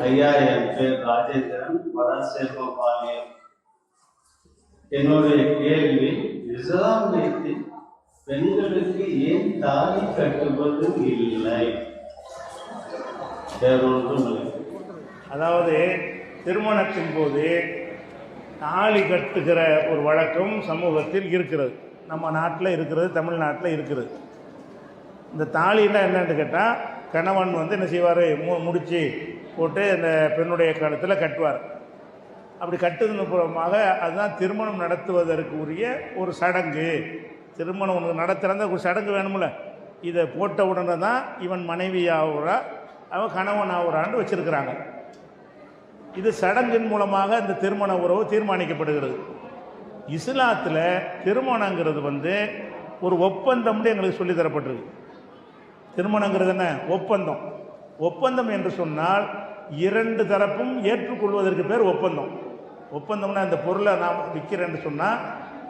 ஐயா, என் பேர் ராஜேந்திரன், வடசேர்வபாளையம். என்னுடைய கேள்வி, இஸ்லாமியத்தில் பெண்களுக்கு ஏன் தாலி கட்டுவது இல்லை? அதாவது திருமணத்தின் போது தாலி கட்டுகிற ஒரு வழக்கம் சமூகத்தில் இருக்கிறது. நம்ம நாட்டில் இருக்கிறது, தமிழ்நாட்டில் இருக்கிறது. இந்த தாலின்னா என்னன்னு கேட்டால், கணவன் என்ன செய்வார், முடித்து போட்டு அந்த பெண்ணுடைய காலத்தில் கட்டுவார். அப்படி கட்டுவதன் மூலமாக அதுதான் திருமணம் நடத்துவதற்கு உரிய ஒரு சடங்கு. திருமணம் ஒன்று நடத்துகிறதா ஒரு சடங்கு வேணும்ல. இதை போட்ட உடனே தான் இவன் மனைவி ஆகுறா, அவன் கணவன் ஆகுறான்னு வச்சுருக்கிறாங்க. இது சடங்கின் மூலமாக இந்த திருமண உறவு தீர்மானிக்கப்படுகிறது. இஸ்லாத்தில் திருமணங்கிறது ஒரு ஒப்பந்தம்னு எங்களுக்கு சொல்லி தரப்பட்டிருக்கு. திருமணங்கிறது என்ன? ஒப்பந்தம். ஒப்பந்தம் என்று சொன்னால் இரண்டு தரப்பும் ஏற்றுக்கொள்வதற்கு பேர் ஒப்பந்தம். ஒப்பந்தம்னா இந்த பொருளை நான் விற்கிறேன்னு சொன்னால்,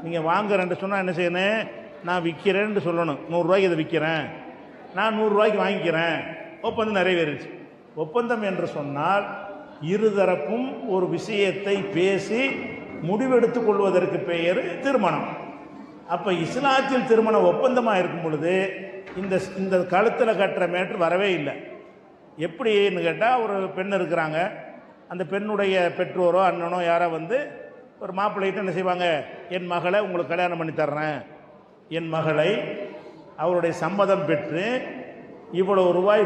நீங்கள் வாங்குறேன்னு சொன்னால் என்ன செய்யணும்? நான் விற்கிறேன்னு சொல்லணும். 100 ரூபாய்க்கு இதை விற்கிறேன், நான் 100 ரூபாய்க்கு வாங்கிக்கிறேன். ஒப்பந்தம் நிறைவேறிச்சு. ஒப்பந்தம் என்று சொன்னால் இருதரப்பும் ஒரு விஷயத்தை பேசி முடிவெடுத்து கொள்வதற்கு பெயர் திருமணம். அப்போ இஸ்லாத்தில் திருமணம் ஒப்பந்தமாக இருக்கும் பொழுது இந்த கழுத்தில் கட்டுற மேட்ரு வரவே இல்லை. எப்படின்னு கேட்டால், ஒரு பெண் இருக்கிறாங்க, அந்த பெண்ணுடைய பெற்றோரோ அண்ணனோ யாரோ ஒரு மாப்பிள்ளைகிட்ட என்ன செய்வாங்க, என் மகளை உங்களுக்கு கல்யாணம் பண்ணி தர்றேன், என் மகளை அவருடைய சம்மதம் பெற்று இவ்வளவு ரூபாய்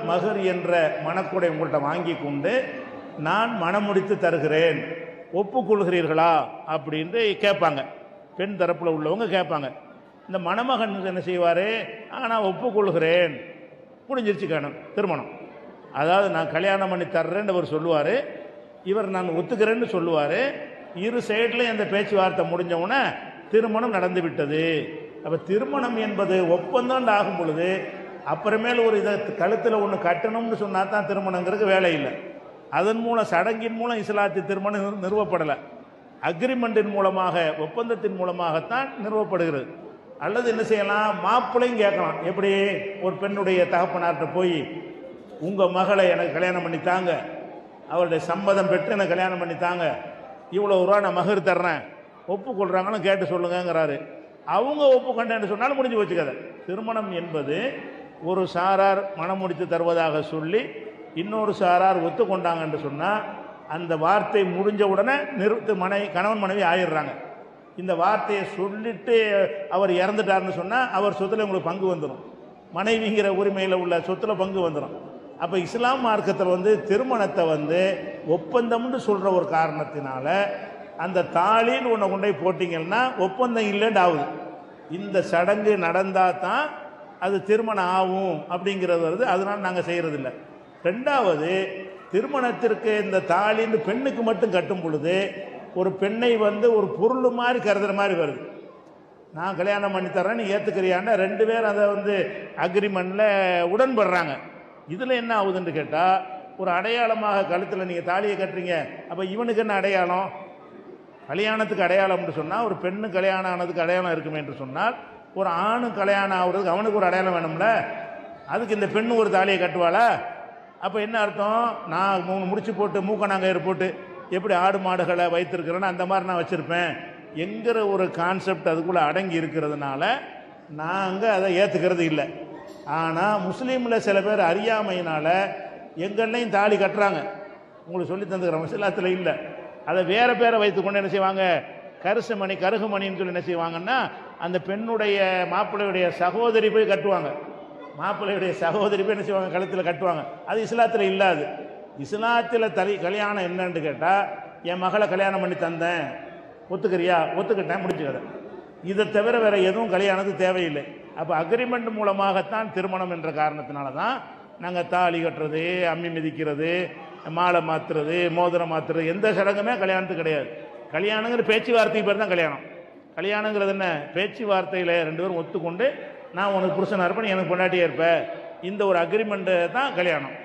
மகர் என்ற மணக்குடை உங்கள்கிட்ட வாங்கி கொண்டு நான் மனம் முடித்து தருகிறேன், ஒப்புக்கொள்கிறீர்களா அப்படின்ட்டு கேட்பாங்க. பெண் தரப்பில் உள்ளவங்க கேட்பாங்க. இந்த மணமகன் என்ன செய்வார், நான் ஒப்புக்கொள்கிறேன், முடிஞ்சிருச்சு திருமணம். அதாவது நான் கல்யாணம் பண்ணி தர்றேன்னு அவர் சொல்லுவார், இவர் நான் ஒத்துக்கிறேன்னு சொல்லுவார். இரு சைட்லையும் அந்த பேச்சுவார்த்தை முடிஞ்சவுடனே திருமணம் நடந்து விட்டது. அப்போ திருமணம் என்பது ஒப்பந்தம் ஆகும் பொழுது அப்புறமேல் ஒரு இதை கழுத்தில் ஒன்று கட்டணும்னு சொன்னால் தான் திருமணங்கிறதுக்கு வேலை இல்லை. அதன் மூலம் சடங்கின் மூலம் இஸ்லாத்தி திருமணம் நிறுவப்படலை. அக்ரிமெண்ட்டின் மூலமாக, ஒப்பந்தத்தின் மூலமாகத்தான் நிறுவப்படுகிறது. அல்லது என்ன செய்யலாம், மாப்பிள்ளையும் கேட்கலாம். எப்படி, ஒரு பெண்ணுடைய தகப்பனார்கிட்ட போய் உங்கள் மகளை எனக்கு கல்யாணம் பண்ணித்தாங்க, அவருடைய சம்மதம் பெற்று எனக்கு கல்யாணம் பண்ணித்தாங்க, இவ்வளோ ரூபா நான் மகர் தர்றேன், ஒப்புக்கொள்கிறாங்கன்னு கேட்டு சொல்லுங்கிறாரு. அவங்க ஒப்புக்கொண்டேன்னு சொன்னாலும் முடிஞ்சு வச்சுக்கதை. திருமணம் என்பது ஒரு சாரார் மனம் முடித்து தருவதாக சொல்லி இன்னொரு சாரார் ஒத்துக்கொண்டாங்கன்னு சொன்னால் அந்த வார்த்தை முடிஞ்ச உடனே கணவன் மனைவி ஆயிடுறாங்க. இந்த வார்த்தையை சொல்லிட்டு அவர் இறந்துட்டார்னு சொன்னால் அவர் சொத்தில் உங்களுக்கு பங்கு வந்துடும், மனைவிங்கிற உரிமையில் உள்ள சொத்தில் பங்கு வந்துடும். அப்போ இஸ்லாம் மார்க்கத்தில் திருமணத்தை ஒப்பந்தம்னு சொல்கிற ஒரு காரணத்தினால அந்த தாலின்னு ஒன்றை கொண்டு போய் போட்டிங்கன்னா ஒப்பந்தம் இல்லைன்னு ஆகுது. இந்த சடங்கு நடந்தால் தான் அது திருமணம் ஆகும் அப்படிங்கிறது அதனால் நாங்கள் செய்கிறதில்ல. ரெண்டாவது, திருமணத்திற்கு இந்த தாலின்னு பெண்ணுக்கு மட்டும் கட்டும் பொழுது ஒரு பெண்ணை ஒரு பொருள் மாதிரி கருதுற மாதிரி வருது. நான் கல்யாணம் பண்ணி தரேன், நீ ஏற்றுக்கிறியான்னா 2 பேர் அதை அக்ரிமெண்ட்டில் உடன்படுறாங்க. இதில் என்ன ஆகுதுன்னு கேட்டால், ஒரு அடையாளமாக கழுத்தில் நீங்கள் தாலியை கட்டுறீங்க, அப்போ இவனுக்கு என்ன அடையாளம்? கல்யாணத்துக்கு அடையாளம்னு சொன்னால் ஒரு பெண்ணு கல்யாணம் ஆனதுக்கு அடையாளம் இருக்குமே என்று சொன்னால், ஒரு ஆணு கல்யாணம் ஆகுறதுக்கு அவனுக்கு ஒரு அடையாளம் வேணும்ல. அதுக்கு இந்த பெண்ணு ஒரு தாலியை கட்டுவாளா? அப்போ என்ன அர்த்தம்? நான் 3 முடிச்சு போட்டு மூக்கணாங்கயிறு போட்டு எப்படி ஆடு மாடுகளை வைத்திருக்கிறேன்னு அந்த மாதிரி நான் வச்சுருப்பேன் என்கிற ஒரு கான்செப்ட் அதுக்குள்ளே அடங்கி இருக்கிறதுனால நாங்கள் அதை ஏற்றுக்கிறது இல்லை. ஆனால் முஸ்லீமில் சில பேர் அறியாமையினால் எங்கள்லையும் தாலி கட்டுறாங்க. உங்களுக்கு சொல்லி தந்துக்கிறோம், இஸ்லாத்தில் இல்லை. அதை வேறு பேரை வைத்துக்கொண்டு என்ன செய்வாங்க, கருசுமணி கருகுமணின்னு சொல்லி என்ன செய்வாங்கன்னா, அந்த பெண்ணுடைய மாப்பிள்ளையுடைய சகோதரி போய் கட்டுவாங்க. மாப்பிள்ளையுடைய சகோதரி போய் என்ன செய்வாங்க, கழுத்தில் கட்டுவாங்க. அது இஸ்லாத்தில் இல்லாது. இஸ்லாத்தில் கல்யாணம் என்னன்னு கேட்டால், என் மகளை கல்யாணம் பண்ணி தந்தேன், ஒத்துக்கிறியா? ஒத்துக்கிட்டேன், முடிச்சுக்கிறத. இதை தவிர வேறு எதுவும் கல்யாணத்துக்கு தேவையில்லை. அப்போ அக்ரிமெண்ட் மூலமாகத்தான் திருமணம் என்ற காரணத்தினால தான் நாங்கள் தாலி கட்டுறது, அம்மி மிதிக்கிறது, மாலை மாற்றுறது, மோதிரம் மாற்றுறது, எந்த சடங்குமே கல்யாணத்துக்கு கிடையாது. கல்யாணங்கிற பேச்சுவார்த்தைக்கு பேர் தான் கல்யாணம். கல்யாணங்கிறது என்ன? பேச்சுவார்த்தையில் 2 பேரும் ஒத்துக்கொண்டு நான் உனக்கு புருஷனாக இருப்பேன், எனக்கு பொண்டாட்டியாக இருப்பேன், இந்த ஒரு அக்ரிமெண்ட்டு தான் கல்யாணம்.